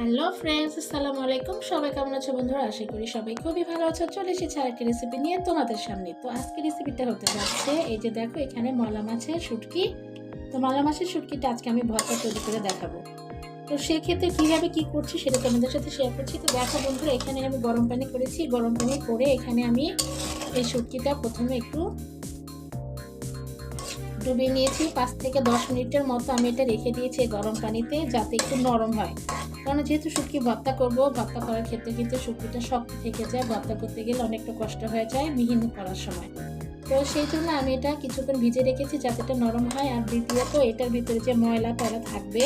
Hello friends, আসসালামু আলাইকুম। সবাই কেমন আছো বন্ধুরা? আশা করি সবাই খুবই ভালো আছো। চলে এসেছি আরেকটি রেসিপি নিয়ে তোমাদের সামনে। তো আজকে রেসিপিটা হতে যাচ্ছে, এই যে দেখো এখানে মলা মাছের শুটকি। তো মলা মাছের শুটকিটা আজকে আমি ভর্তা তৈরি করে দেখাবো। তো সেক্ষেত্রে কীভাবে কী করছি সেটা তোমাদের সাথে শেয়ার করছি। তো দেখো বন্ধুরা, এখানে আমি গরম পানি করেছি। গরম পানি করে এখানে আমি এই শুটকিটা প্রথমে একটু ডুবিয়ে নিয়েছি। 5 থেকে 10 মিনিটের মতো আমি এটা রেখে দিয়েছি গরম পানিতে, যাতে একটু নরম হয়। কারণ যেহেতু শুটকি ভর্তা করবো, ভর্তা করার ক্ষেত্রে কিন্তু শুটকিটা শক্ত থেকে যায়, ভর্তা করতে গেলে অনেকটা কষ্ট হয়ে যায় মিহিন করার সময়। তো সেই জন্য আমি এটা কিছুক্ষণ ভিজে রেখেছি যাতে এটা নরম হয়। আর দ্বিতীয়ত এটার ভিতরে যে ময়লা টয়লা থাকবে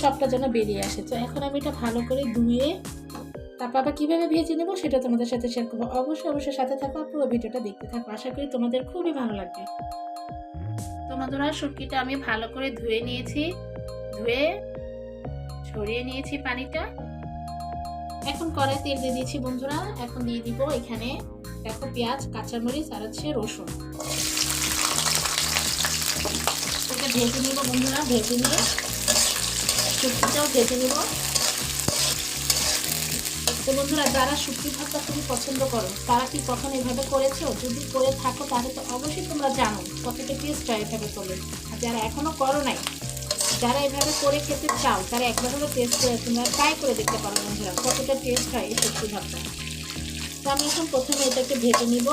সবটা যেন বেরিয়ে আসে। তো এখন আমি এটা ভালো করে ধুয়ে তারপর আবার কীভাবে ভেজে নেবো সেটা তোমাদের সাথে শেয়ার করবো। অবশ্যই সাথে থাকো, পুরো ভিডিওটা দেখতে থাকো। আশা করি তোমাদের খুবই ভালো লাগবে। তো বন্ধুরা, শুটকিটা আমি ভালো করে ধুয়ে নিয়েছি, ধুয়ে ছড়িয়ে নিয়েছি পানিটা। এখন কড়াই তেল দিয়ে দিয়েছি বন্ধুরা। এখন দিয়ে দিব এখানে দেখো পেঁয়াজ, কাঁচামরিচ আর হচ্ছে রসুন। এটা ভেজে নিব বন্ধুরা। ভেজে নিয়ে শুটকিটাও ভেজে নিব। তো বন্ধুরা, যারা শুটকি ভর্তা খুবই পছন্দ করো তারা কি কখন এভাবে করেছো? যদি করে থাকো তাহলে তো অবশ্যই তোমরা জানো কতটা টেস্ট হয় এভাবে করলে। আর যারা এখনো করো নাই, যারা এভাবে করে খেতে চাও তারা একবার হলো টেস্ট করে তোমরা ট্রাই করে দেখতে পারো বন্ধুরা, কতটা টেস্ট হয় এই শুটকি ভর্তা। তো আমি এখন প্রথমে এটাকে ভেজে নিব।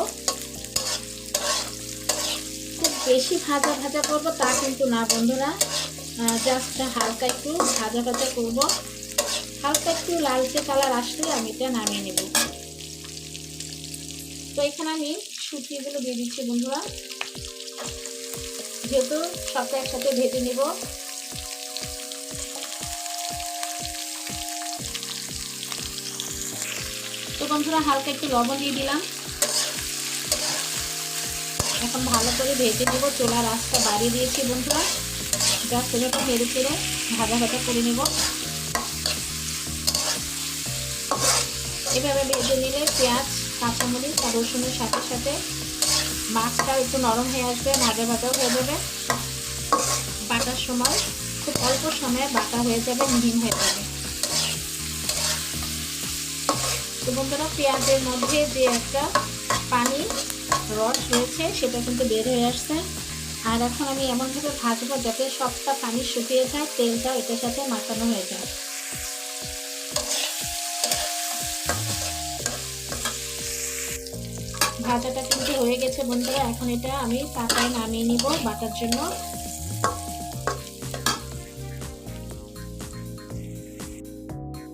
খুব বেশি ভাজা ভাজা করবো তা কিন্তু না বন্ধুরা, জাস্ট হালকা একটু ভাজা ভাজা করবো। হালকা একটু লালচে কালার আসলে আমি এটা নামিয়ে নেব। তো এখানে আমি শুটকিগুলো দিয়ে দিচ্ছি বন্ধুরা, যেহেতু সবটা একসাথে ভেজে নেব। তো বন্ধুরা, হালকা একটু লবণ দিয়ে দিলাম। এখন ভালো করে ভেজে নেব। চুলার আঁচটা বাড়িয়ে দিয়েছি বন্ধুরা, জাস্ট এভাবে নেড়ে চেড়ে ভাজা ভাজা করে নেব। এভাবে ভেজে নিলে পেঁয়াজ, কাঁচামরিচ আর রসুনের সাথে সাথে মাছটাও একটু নরম হয়ে আসবে, ভাজা ভাজাও হয়ে যাবে। বাটার সময় খুব অল্প সময়ে বাটা হয়ে যাবে, মিহিন হয়ে যাবে। তো বন্ধুরা, পেঁয়াজের মধ্যে যে একটা পানি রস রয়েছে সেটা কিন্তু বের হয়ে আসছে। আর এখন আমি এমনভাবে ভাজবো যাতে সবটা পানি শুকিয়ে যায়, তেলটা এটার সাথে মাখানো হয়ে যায়। ভাজাটা কিন্তু হয়ে গেছে বন্ধুরা। এখন এটা আমি পাতায় নামিয়ে নিব বাটার জন্য।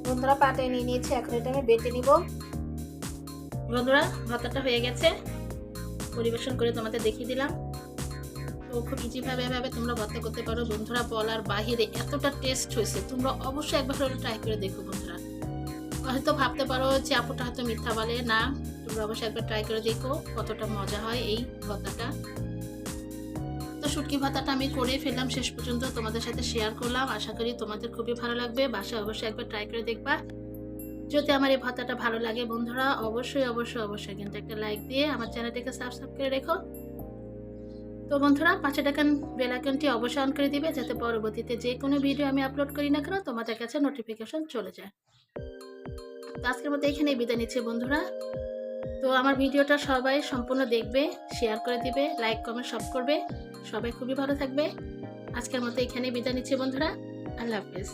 বন্ধুরা, পাতায় নিয়ে নিয়েছি, এখন এটা আমি বেটে নিব। বন্ধুরা, ভর্তাটা হয়ে গেছে, পরিবেশন করে তোমাদের দেখিয়ে দিলাম। তো খুব ইজিভাবে এভাবে তোমরা ভর্তা করতে পারো বন্ধুরা, বলার বাহিরে এতটা টেস্ট হয়েছে। তোমরা অবশ্যই একবার হলে ট্রাই করে দেখো বন্ধুরা। হয়তো ভাবতে পারো যে আপুটা হয়তো মিথ্যা বলে, না, তোমরা অবশ্যই একবার ট্রাই করে দেখো কতটা মজা হয় এই ভর্তাটা। তো শুটকি ভর্তাটা আমি করে ফেললাম, শেষ পর্যন্ত তোমাদের সাথে শেয়ার করলাম। আশা করি তোমাদের খুবই ভালো লাগবে। বাসায় অবশ্যই একবার ট্রাই করে দেখবা। যদি আমার এই ভর্তাটা ভালো লাগে বন্ধুরা, অবশ্যই কিন্তু একটা লাইক দিয়ে আমার চ্যানেলটাকে সাবস্ক্রাইব করে রেখো। তো বন্ধুরা, পাশে থাকা বেল আইকনটি অবশ্যই অন করে দিবে, যাতে পরবর্তীতে যে কোনো ভিডিও আমি আপলোড করি না কেন তোমাদের কাছে নোটিফিকেশন চলে যায়। তো আজকের মতো এখানেই বিদায় নিচ্ছি বন্ধুরা। তো আমার ভিডিওটা সবাই সম্পূর্ণ দেখবে, শেয়ার করে দিবে, লাইক কমেন্ট সব করবে। সবাই খুবই ভালো থাকবে। আজকের মতো এখানেই বিদায় নিচ্ছি বন্ধুরা। আল্লাহ হাফেজ।